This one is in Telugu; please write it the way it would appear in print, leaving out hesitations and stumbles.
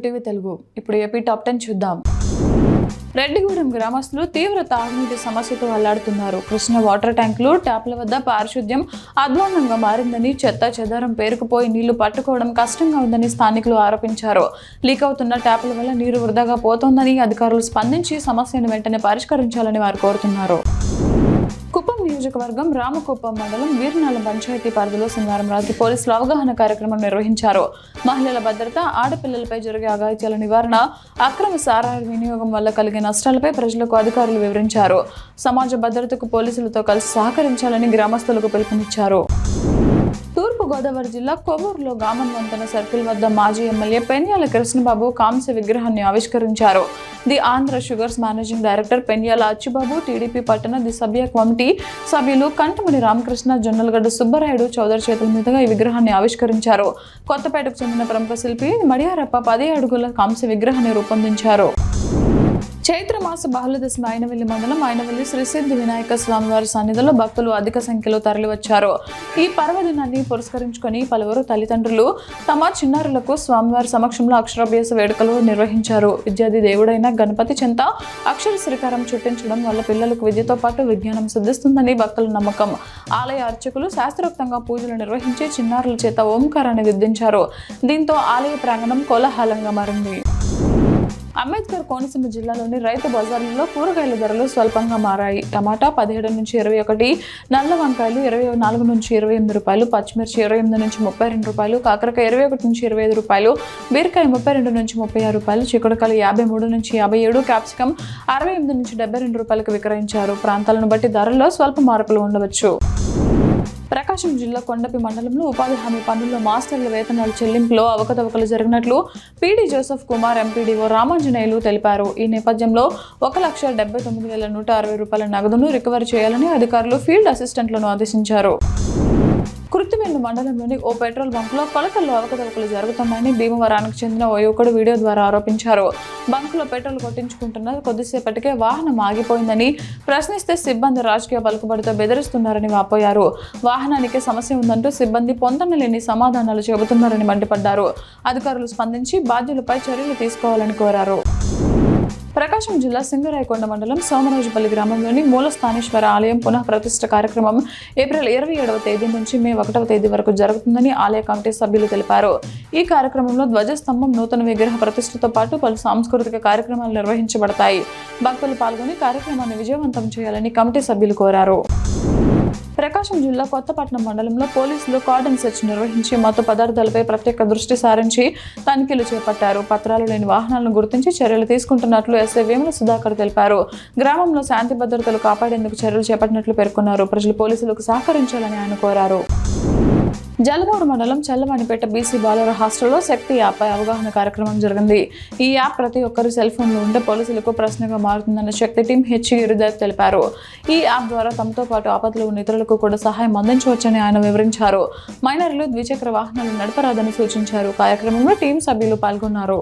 టీవీ తెలుగు. ఇప్పుడు ఏపీ టాప్ 10 చూద్దాం. రెడ్డిగూడెం గ్రామస్తులు తీవ్ర తాగునీటి సమస్యతో అల్లాడుతున్నారు. కృష్ణ వాటర్ ట్యాంకులు, ట్యాప్ల వద్ద పారిశుద్ధ్యం అధ్వాన్నంగా మారిందని, చెత్త చెదారం పేరుకుపోయి నీళ్లు పట్టుకోవడం కష్టంగా ఉందని స్థానికులు ఆరోపించారు. లీక్ అవుతున్న ట్యాప్ల వల్ల నీరు వృధాగా పోతోందని అధికారులు స్పందించి సమస్యను వెంటనే పరిష్కరించాలని వారు కోరుతున్నారు. కుప్పం నియోజకవర్గం రామకుప్పం మండలం వీర్నాల పంచాయతీ పరిధిలో శనివారం రాత్రి పోలీసులు అవగాహన కార్యక్రమం నిర్వహించారు. మహిళల భద్రత, ఆడపిల్లలపై జరిగే అఘాయిత్యాల నివారణ, అక్రమ సారాయి వినియోగం వల్ల కలిగే నష్టాలపై ప్రజలకు అధికారులు వివరించారు. సమాజ భద్రతకు పోలీసులతో కలిసి సహకరించాలని గ్రామస్తులకు పిలుపునిచ్చారు. తూర్పు గోదావరి జిల్లా కొవ్వూరులో గామన్ వంతెన సర్కిల్ వద్ద మాజీ ఎమ్మెల్యే పెన్యాల కృష్ణబాబు కాంస్య విగ్రహాన్ని ఆవిష్కరించారు. The Andhra sugars managing director Penyala Achchubabu, TDP పట్టణ ది సభ్య కమిటీ సభ్యులు కంటమణి రామకృష్ణ, జొన్నలగడ్డ సుబ్బరాయుడు చౌదరి చేతుల మీదుగా ఈ విగ్రహాన్ని ఆవిష్కరించారు. కొత్తపేటకు చెందిన ప్రముఖ శిల్పి మడియారప్ప 10 అడుగుల కాంస్య విగ్రహాన్ని రూపొందించారు. చైత్రమాస బహుళదశమి ఐనవెల్లి మండలం ఐనవెల్లి శ్రీ సిద్ధి వినాయక స్వామివారి సన్నిధిలో భక్తులు అధిక సంఖ్యలో తరలివచ్చారు. ఈ పర్వదినాన్ని పురస్కరించుకొని పలువురు తల్లిదండ్రులు తమ చిన్నారులకు స్వామివారి సమక్షంలో అక్షరాభ్యాస వేడుకలు నిర్వహించారు. విద్యాది దేవుడైన గణపతి చెంత అక్షర శ్రీకారం చుట్టించడం వల్ల పిల్లలకు విద్యతో పాటు విజ్ఞానం సిద్ధిస్తుందని భక్తుల నమ్మకం. ఆలయ అర్చకులు శాస్త్రోక్తంగా పూజలు నిర్వహించి చిన్నారుల చేత ఓంకారాన్ని దిద్దించారు. దీంతో ఆలయ ప్రాంగణం కోలాహలంగా మారింది. అంబేద్కర్ కోనసీమ జిల్లాలోని రైతు బజార్లలో కూరగాయల ధరలు స్వల్పంగా మారాయి. టమాటా 17 నుంచి 21, నల్ల వంకాయలు 24 నుంచి 28 రూపాయలు, పచ్చిమిర్చి 28 నుంచి 32 రూపాయలు, కాకరకాయ 21 నుంచి 25 రూపాయలు, బీరకాయ 32 నుంచి 36 రూపాయలు, చిక్కుడుకాయలు 53 నుంచి 57, క్యాప్సికం 68 నుంచి 72 రూపాయలకు విక్రయించారు. ప్రాంతాలను బట్టి ధరల్లో స్వల్ప మార్పులు ఉండవచ్చు. ప్రకాశం జిల్లా కొండపి మండలంలో ఉపాధి హామీ పనుల్లో మాస్టర్ల వేతనాల చెల్లింపులో అవకతవకలు జరిగినట్లు PD Joseph Kumar, MPDO Ramanjaneyulu తెలిపారు. ఈ నేపథ్యంలో 1,79,160 రూపాయల నగదును రికవరీ చేయాలని అధికారులు ఫీల్డ్ అసిస్టెంట్లను ఆదేశించారు. కుర్తివెల్లు మండలంలోని ఓ పెట్రోల్ బంకులో కొలతల్లో అవకతవకలు జరుగుతున్నాయని భీమవరానికి చెందిన ఓ యువకుడు వీడియో ద్వారా ఆరోపించారు. బంకులో పెట్రోల్ కొట్టించుకుంటున్న కొద్దిసేపటికే వాహనం ఆగిపోయిందని ప్రశ్నిస్తే సిబ్బంది రాజకీయ పలుకుబడితో బెదిరిస్తున్నారని వాపోయారు. వాహనానికి సమస్య ఉందంటూ సిబ్బంది పొందనలేని సమాధానాలు చెబుతున్నారని మండిపడ్డారు. అధికారులు స్పందించి బాధ్యులపై చర్యలు తీసుకోవాలని కోరారు. ప్రకాశం జిల్లా సింగరాయకొండ మండలం సోమరాజుపల్లి గ్రామంలోని మూలస్థానేశ్వర ఆలయం పునః ప్రతిష్ఠ కార్యక్రమం ఏప్రిల్ 27వ తేదీ నుంచి మే 1వ తేదీ వరకు జరుగుతుందని ఆలయ కమిటీ సభ్యులు తెలిపారు. ఈ కార్యక్రమంలో ధ్వజస్తంభం, నూతన విగ్రహ ప్రతిష్ఠతో పాటు పలు సాంస్కృతిక కార్యక్రమాలు నిర్వహించబడతాయి. భక్తులు పాల్గొని కార్యక్రమాన్ని విజయవంతం చేయాలని కమిటీ సభ్యులు కోరారు. ప్రకాశం జిల్లా కొత్తపట్నం మండలంలో పోలీసులు కార్డన్ సెర్చ్ నిర్వహించి మత్తు పదార్థాలపై ప్రత్యేక దృష్టి సారించి తనిఖీలు చేపట్టారు. పత్రాలు లేని వాహనాలను గుర్తించి చర్యలు తీసుకుంటున్నట్లు ఎస్ఐ వేముల సుధాకర్ తెలిపారు. గ్రామంలో శాంతి భద్రతలు కాపాడేందుకు చర్యలు చేపట్టినట్లు పేర్కొన్నారు. ప్రజలు పోలీసులకు సహకరించాలని ఆయన కోరారు. జలగౌడ మండలం చల్లవాణిపేట బీసీ బాలుర హాస్టల్లో శక్తి యాప్పై అవగాహన కార్యక్రమం జరిగింది. ఈ యాప్ ప్రతి ఒక్కరి సెల్ ఫోన్లో ఉండే పోలీసులకు ప్రశ్నగా మారుతుందన్న శక్తి టీం హెచ్గిరిదేవ్ తెలిపారు. ఈ యాప్ ద్వారా తమతో పాటు ఆపదలో ఉన్న ఇతరులకు కూడా సహాయం అందించవచ్చని ఆయన వివరించారు. మైనర్లు ద్విచక్ర వాహనాలు నడపరాదని సూచించారు. కార్యక్రమంలో టీం సభ్యులు పాల్గొన్నారు.